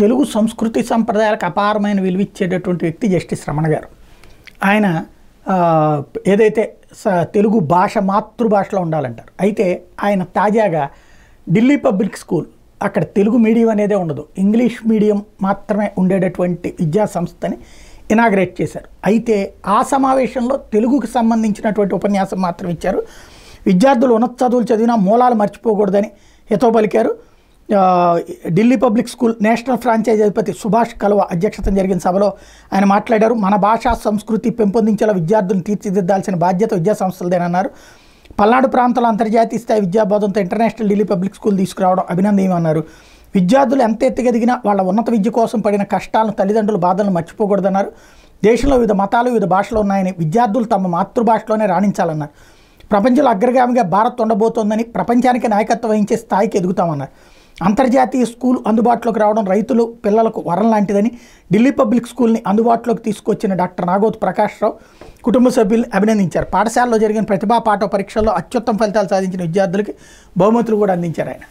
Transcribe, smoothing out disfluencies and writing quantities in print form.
తెలుగు సంస్కృతి సంప్రదాయాలకు అపారమైన విలువిచ్చేటటువంటి వ్యక్తి జస్టిస్ రమణ గారు. ఆయన ఏదైతే తెలుగు భాష మాతృభాషలో ఉండాలంటారు. అయితే ఆయన తాజాగా ఢిల్లీ పబ్లిక్ స్కూల్, అక్కడ తెలుగు మీడియం అనేదే ఉండదు, ఇంగ్లీష్ మీడియం మాత్రమే ఉండేటటువంటి విద్యా సంస్థని ఇనాగ్రేట్ చేశారు. అయితే ఆ సమావేశంలో తెలుగుకి సంబంధించినటువంటి ఉపన్యాసం మాత్రం ఇచ్చారు. విద్యార్థులు ఉన్నత చదువులు చదివినా మూలాలు మర్చిపోకూడదని హితవు పలికారు. Delhi public school national franchise అధిపతి సుభాష్ కల్వా అధ్యక్షతన జరిగిన సభలో ఆయన మాట్లాడారు. మన భాషా సంస్కృతి పెంపొందించేలా విద్యార్థులను తీర్చిదిద్దాల్సిన బాధ్యత విద్యా సంస్థలదేనన్నారు. పల్నాడు ప్రాంతంలో అంతర్జాతీయ స్థాయి విద్యాబోధంతో ఇంటర్నేషనల్ ఢిల్లీ పబ్లిక్ స్కూల్ తీసుకురావడం అభినందనీయమన్నారు. విద్యార్థులు ఎంత ఎత్తుగదిగినా వాళ్ళ ఉన్నత విద్య కోసం పడిన కష్టాలను, తల్లిదండ్రుల బాధలను మర్చిపోకూడదన్నారు. దేశంలో వివిధ మతాలు, వివిధ భాషలు ఉన్నాయని, విద్యార్థులు తమ మాతృభాషలోనే రాణించాలన్నారు. ప్రపంచంలో అగ్రగామిగా భారత్ ఉండబోతోందని, ప్రపంచానికి నాయకత్వం వహించే స్థాయికి ఎదుగుతామన్నారు. అంతర్జాతీయ స్కూల్ అందుబాటులోకి రావడం రైతులు, పిల్లలకు వరం లాంటిదని ఢిల్లీ పబ్లిక్ స్కూల్ని అందుబాటులోకి తీసుకొచ్చిన డాక్టర్ నాగోత్ ప్రకాశ్రావు కుటుంబ సభ్యులు అభినందించారు. పాఠశాలలో జరిగిన ప్రతిభా పాఠ పరీక్షల్లో అత్యుత్తమ ఫలితాలు సాధించిన విద్యార్థులకి బహుమతులు కూడా అందించారు ఆయన.